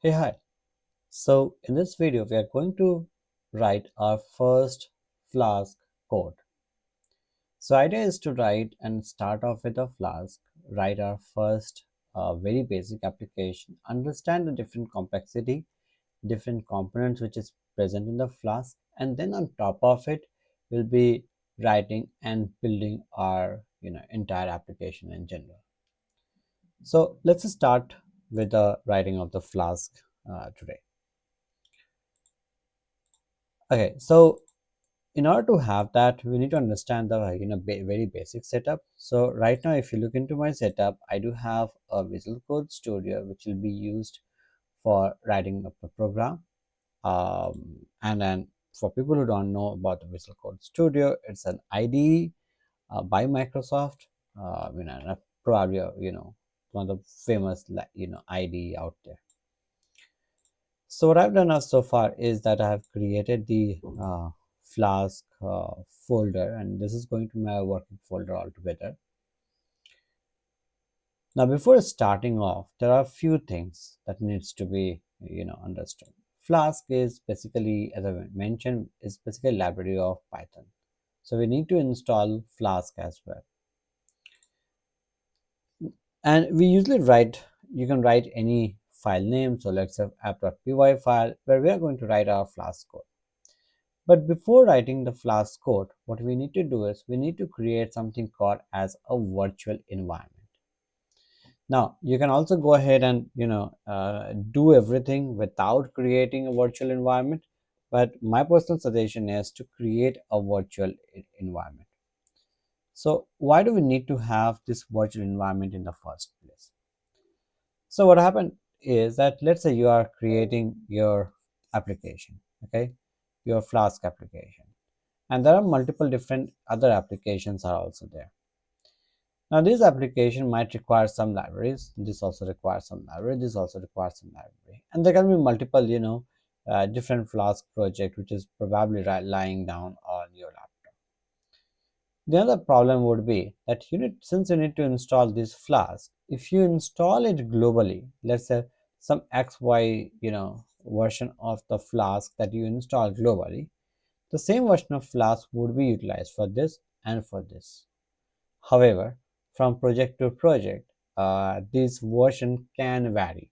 Hey, hi. So in this video, we are going to write our first Flask code. So idea is to write and start off with a Flask, write our first very basic application, understand the different complexity, different components which is present in the Flask, and then on top of it, we'll be writing and building our entire application in general. So let's start with the writing of the Flask today. Okay, so in order to have that, we need to understand the very basic setup. So right now, if you look into my setup, I do have a Visual Code Studio which will be used for writing up the program. And then for people who don't know about the Visual Code Studio, it's an IDE by Microsoft. Probably one of the famous IDE out there. So what I've done so far is that I have created the Flask folder, and this is going to be my working folder altogether. Now, before starting off, there are a few things that needs to be understood. Flask is basically, as I mentioned, is basically a library of Python. So we need to install Flask as well. And we usually write, you can write any file name. So let's say app.py file where we are going to write our Flask code. But before writing the Flask code, what we need to do is we need to create something called as a virtual environment. Now you can also go ahead and do everything without creating a virtual environment. But my personal suggestion is to create a virtual environment. So why do we need to have this virtual environment in the first place? So what happened is that let's say you are creating your application, okay, your Flask application, and there are multiple different other applications are also there. Now this application might require some libraries, this also requires some library, this also requires some library, and there can be multiple different Flask project which is probably lying down on your laptop. The other problem would be that since you need to install this Flask, if you install it globally, let's say some XY version of the Flask that you install globally, the same version of Flask would be utilized for this and for this. However, from project to project, this version can vary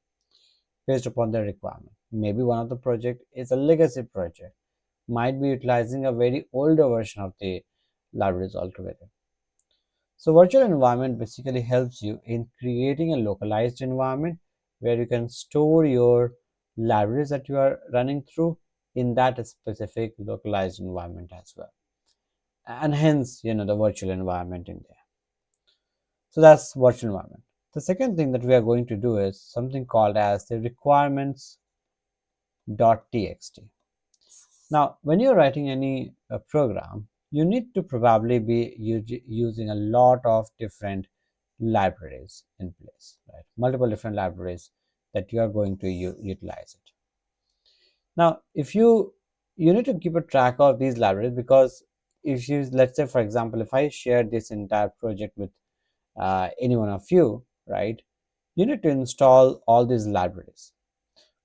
based upon the requirement. Maybe one of the project is a legacy project, might be utilizing a very older version of the libraries altogether. So virtual environment basically helps you in creating a localized environment where you can store your libraries that you are running through in that specific localized environment as well, and hence the virtual environment in there. So that's virtual environment. The second thing that we are going to do is something called as the requirements.txt. Now when you're writing any program, you need to probably be using a lot of different libraries in place, right? Multiple different libraries that you are going to utilize it. Now if you need to keep a track of these libraries, because if you, let's say for example, if I share this entire project with any one of you, right, you need to install all these libraries.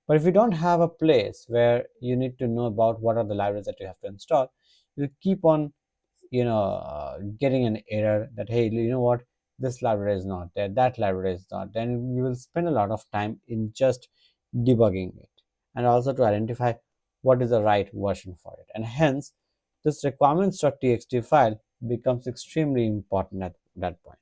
But if you don't have a place where you need to know about what are the libraries that you have to install, you keep on getting an error that, hey, you know what, this library is not there, that library is not, then you will spend a lot of time in just debugging it, and also to identify what is the right version for it. And hence this requirements.txt file becomes extremely important at that point.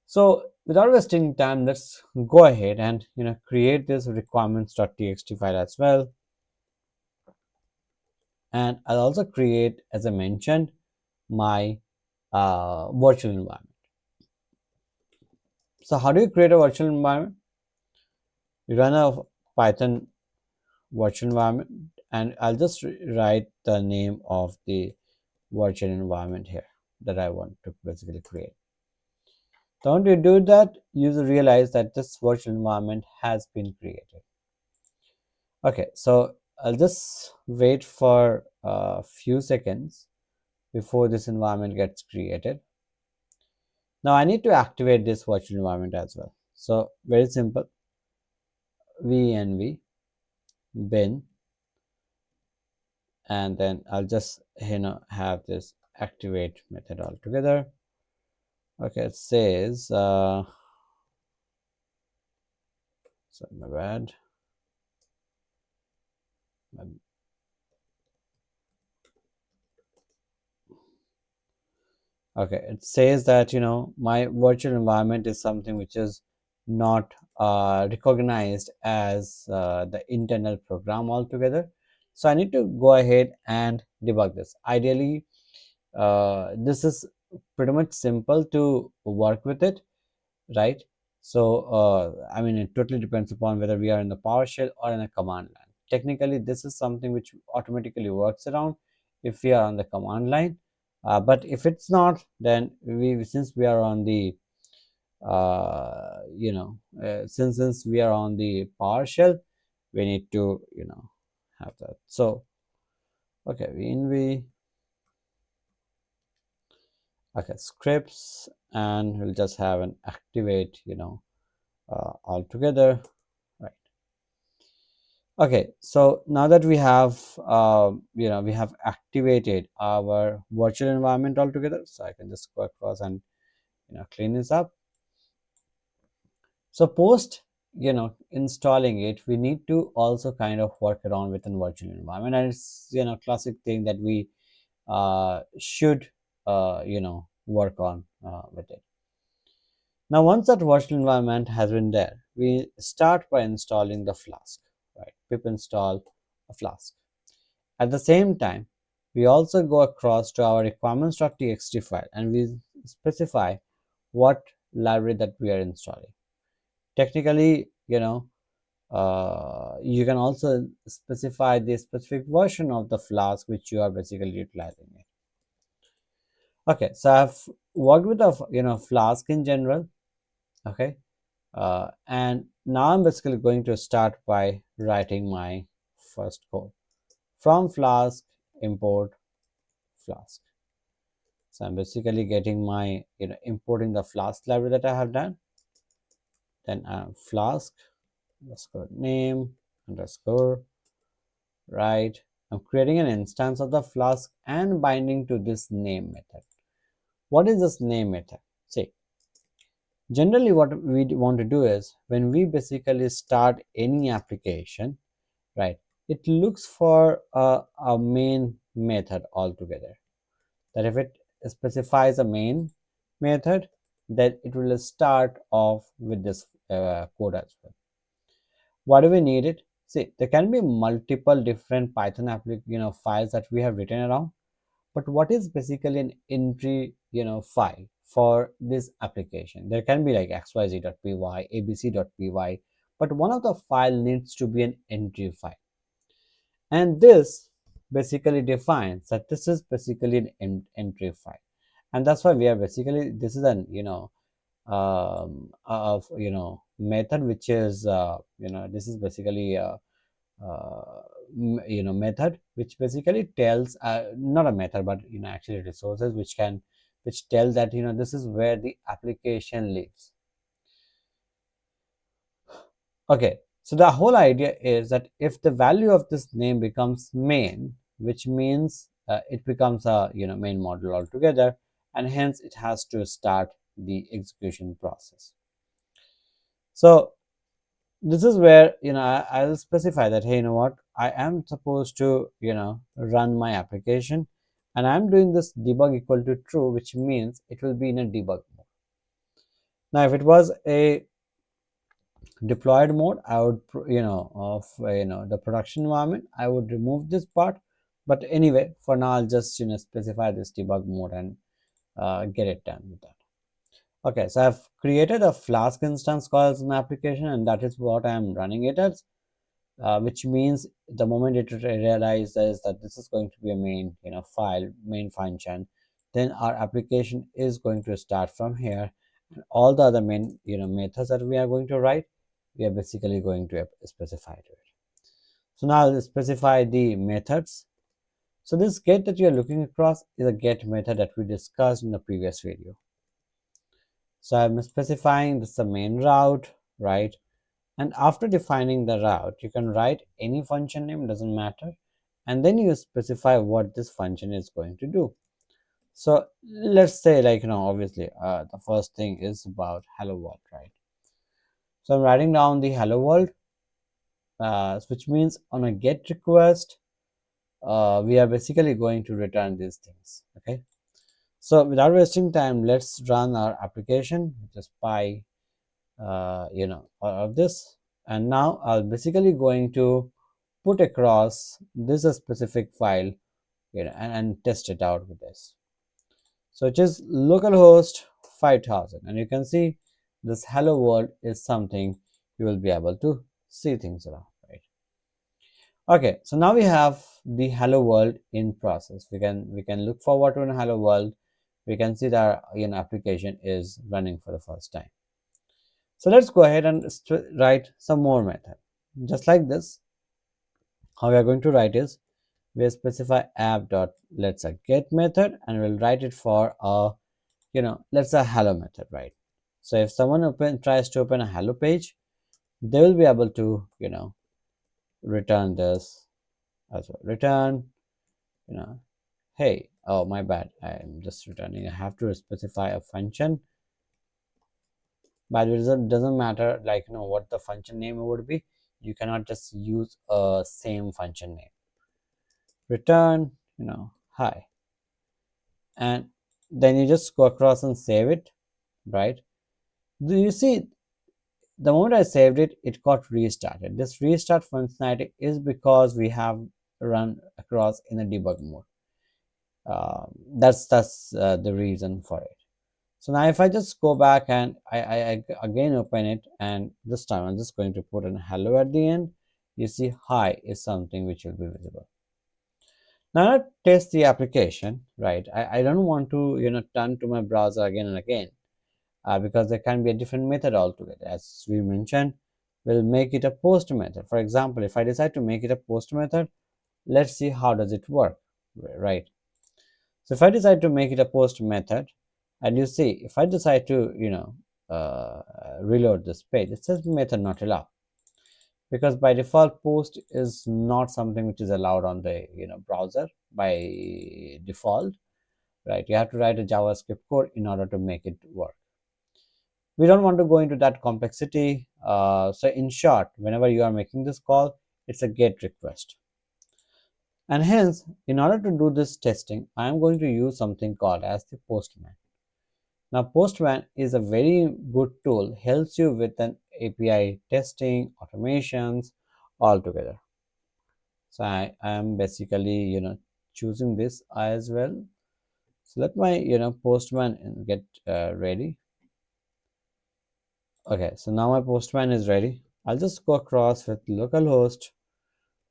So without wasting time, let's go ahead and create this requirements.txt file as well. And I'll also create, as I mentioned, my virtual environment. So how do you create a virtual environment? You run a Python virtual environment, and I'll just write the name of the virtual environment here that I want to basically create. So once you do that, you will realize that this virtual environment has been created. Okay, so I'll just wait for a few seconds before this environment gets created. Now I need to activate this virtual environment as well. So very simple. venv bin, and then I'll just have this activate method altogether. Okay, it says sorry, my bad. Okay, it says that my virtual environment is something which is not recognized as the internal program altogether. So I need to go ahead and debug this. Ideally, this is pretty much simple to work with it, right? So I mean, it totally depends upon whether we are in the PowerShell or in a command line. Technically, this is something which automatically works around if we are on the command line. But if it's not, then since we are on the since we are on the PowerShell, we need to have that. So okay, we okay, scripts, and we'll just have an activate altogether, right? Okay, so now that we have we have activated our virtual environment altogether, so I can just go across and clean this up. So post installing it, we need to also kind of work around with a virtual environment, and it's classic thing that we should work on with it. Now once that virtual environment has been there, we start by installing the Flask, right? Pip install a Flask. At the same time, we also go across to our requirements.txt file and we specify what library that we are installing. Technically, you can also specify the specific version of the Flask which you are basically utilizing it. Okay, so I've worked with a Flask in general. Okay, and now I'm basically going to start by writing my first code from Flask import Flask. So I'm basically getting my importing the Flask library that I have done. Then Flask underscore name underscore right. I'm creating an instance of the Flask and binding to this name method. What is this name method? See, generally what we want to do is when we basically start any application, right, it looks for a main method altogether. That if it specifies a main method, then it will start off with this code as well. Why do we need it? See, there can be multiple different Python files that we have written around, but what is basically an entry file for this application? There can be like xyz.py, abc.py, but one of the file needs to be an entry file, and this basically defines that this is basically an entry file, and that's why we are basically this is an of method which is this is basically uh, method which basically tells not a method but actually resources which tell that this is where the application lives. Okay, so the whole idea is that if the value of this name becomes main, which means it becomes a main module altogether, and hence it has to start the execution process. So this is where I'll specify that, hey, you know what, I am supposed to run my application, and I'm doing this debug equal to true, which means it will be in a debug mode. Now if it was a deployed mode, I would of the production environment, I would remove this part, but anyway, for now I'll just specify this debug mode and get it done with that. Okay, so I've created a Flask instance called as an application, and that is what I'm running it as, which means the moment it realizes that this is going to be a main main function, then our application is going to start from here, and all the other main methods that we are going to write, we are basically going to specify to it. So now I'll specify the methods. So this get that you are looking across is a get method that we discussed in the previous video. So I'm specifying this is the main route, right? And after defining the route, you can write any function name, doesn't matter, and then you specify what this function is going to do. So let's say, like, obviously, the first thing is about hello world, right? So I'm writing down the hello world, which means on a get request, we are basically going to return these things. Okay. So without wasting time, let's run our application, which is py, all of this. And now I'll basically going to put across this a specific file, and test it out with this. So it is localhost 5000, and you can see this hello world is something you will be able to see things around, right? Okay, so now we have the hello world in process. We can look forward to a hello world. We can see that application is running for the first time. So let's go ahead and write some more method. Just like this, how we are going to write is we'll specify app dot let's a get method, and we'll write it for a let's a hello method, right? So if someone tries to open a hello page, they will be able to return this as well. Return, you know hey, oh my bad, I'm just returning. I have to specify a function, but it doesn't matter, like, what the function name would be. You cannot just use a same function name. Return, hi, and then you just go across and save it, right? Do you see, the moment I saved it, it got restarted. This restart functionality is because we have run across in a debug mode. That's the reason for it. So now if I just go back and I again open it, and this time I'm just going to put an hello at the end, you see hi is something which will be visible. Now I test the application, right? I don't want to turn to my browser again and again, because there can be a different method altogether. As we mentioned, we'll make it a post method. For example, if I decide to make it a post method, let's see how does it work, right? So if I decide to make it a post method, and you see, if I decide to reload this page, it says method not allowed, because by default post is not something which is allowed on the browser by default, right? You have to write a JavaScript code in order to make it work. We don't want to go into that complexity. So in short, whenever you are making this call, it's a get request. And hence, in order to do this testing, I am going to use something called as the postman. Now postman is a very good tool, helps you with an API testing, automations, all together. So I am basically choosing this as well. So let my postman get ready. Okay, so now my postman is ready. I'll just go across with localhost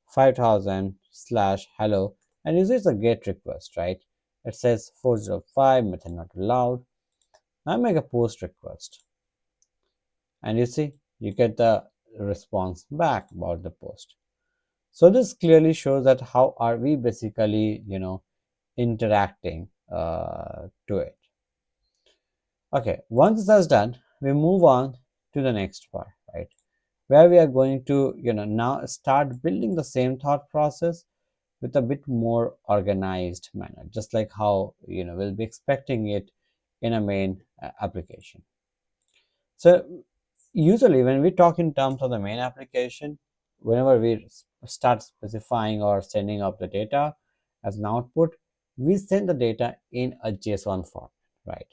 5000 slash hello, and usually it's a get request, right? It says 405 method not allowed. Now make a post request, and you see you get the response back about the post. So this clearly shows that how are we basically interacting to it. Okay, once that's done, we move on to the next part, right? Where we are going to now start building the same thought process with a bit more organized manner, just like how we'll be expecting it in a main application. So usually when we talk in terms of the main application, whenever we start specifying or sending up the data as an output, we send the data in a JSON format, right?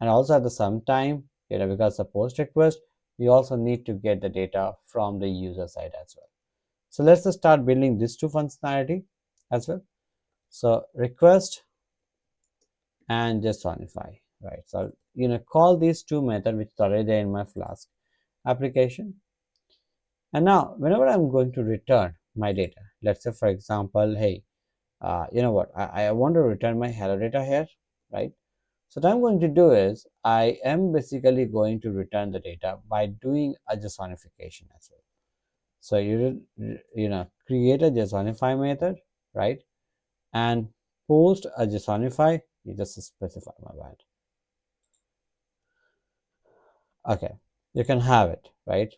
And also at the same time, because the post request, we also need to get the data from the user side as well. So let's just start building these two functionality as well. So request and JSONify, right? So call these two methods which is already there in my Flask application. And now whenever I'm going to return my data, let's say for example, hey, you know what, I want to return my hello data here, right? So what I'm going to do is I am basically going to return the data by doing a JSONification as well. So create a JSONify method, right? And post a JSONify, you just specify, my bad. Okay, you can have it, right?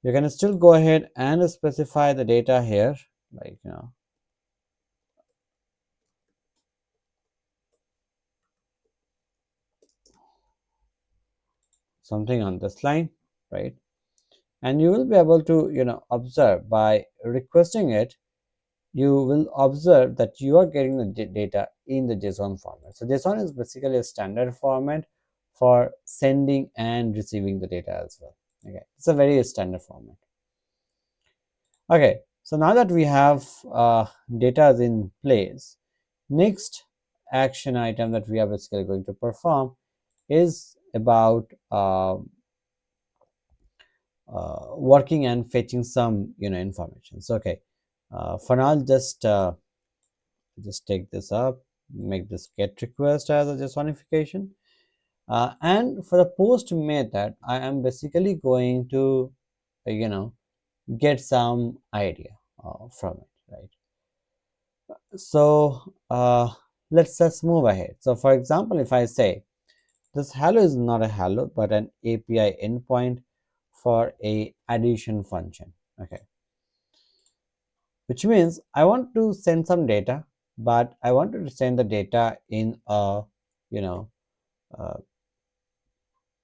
You can still go ahead and specify the data here, like something on this line, right? And you will be able to observe by requesting it. You will observe that you are getting the data in the JSON format. So JSON is basically a standard format for sending and receiving the data as well. Okay, it's a very standard format. Okay, so now that we have data in place, next action item that we are basically going to perform is about working and fetching some information. So okay, for now I'll just take this up, make this get request as a JSONification, and for the post method I am basically going to you know get some idea from it, right? So let's just move ahead. So for example, if I say this hello is not a hello but an API endpoint for a addition function, okay, which means I want to send some data, but I wanted to send the data you know uh,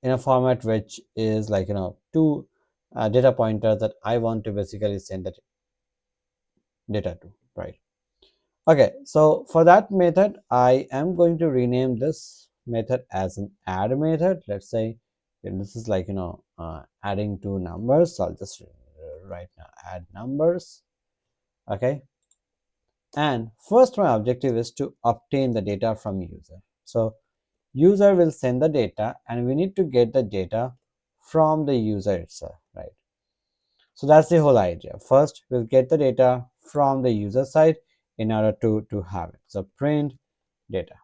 in a format which is like two data pointers that I want to basically send the data to, right? Okay, so for that method I am going to rename this method as an add method. Let's say this is like adding two numbers, so I'll just write now add numbers. Okay, and first my objective is to obtain the data from user. So user will send the data and we need to get the data from the user itself, right? So that's the whole idea. First we'll get the data from the user side in order to have it. So print data.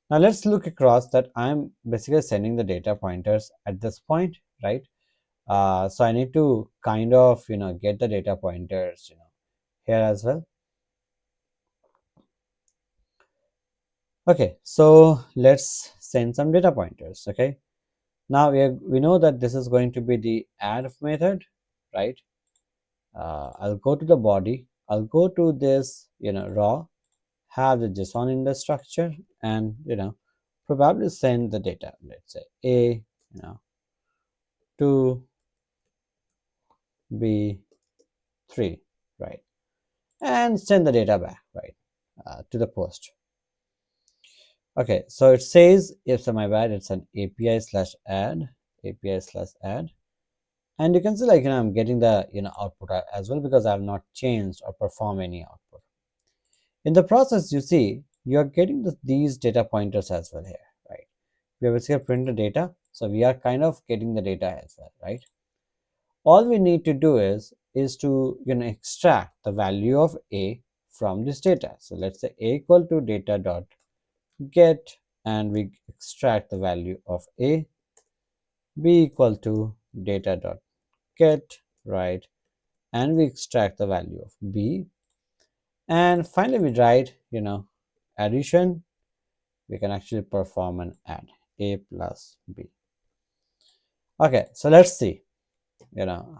Now let's look across that I'm basically sending the data pointers at this point, right? So I need to kind of get the data pointers here as well. Okay, so let's send some data pointers. Okay, now we know that this is going to be the add method, right? I'll go to the body, I'll go to this raw, have the JSON in the structure, and probably send the data. Let's say a 2 b 3, right? And send the data back, right, to the post. Okay, so it says, if so my bad, it's an API/add, API/add, and you can see like I'm getting the output as well because I have not changed or performed any output. In the process, you see you are getting these data pointers as well here, right? We have basically print the data, so we are kind of getting the data as well, right? All we need to do is to extract the value of a from this data. So let's say a equal to data dot get, and we extract the value of a, b equal to data dot get, right, and we extract the value of b, and finally we write addition. We can actually perform an add a plus b. Okay, so let's see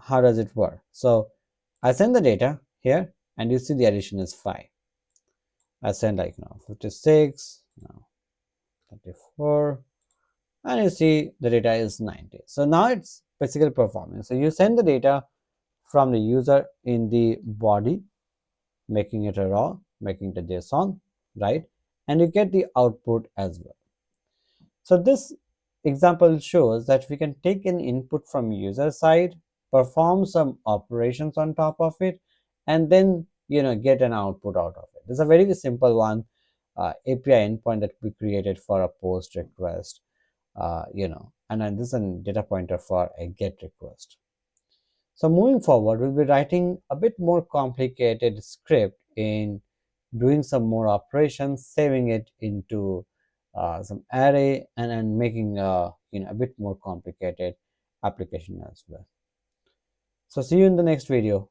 how does it work. So I send the data here and you see the addition is 5. I send like 56, 34, and you see the data is 90. So now it's basically performing. So you send the data from the user in the body, making it a raw, making it a JSON, right? And you get the output as well. So this example shows that we can take an input from user side, perform some operations on top of it, and then get an output out of it. This is a very simple one, API endpoint that we created for a post request, and then this is a data pointer for a get request. So moving forward, we'll be writing a bit more complicated script in doing some more operations, saving it into some array, and making a bit more complicated application as well. So see you in the next video.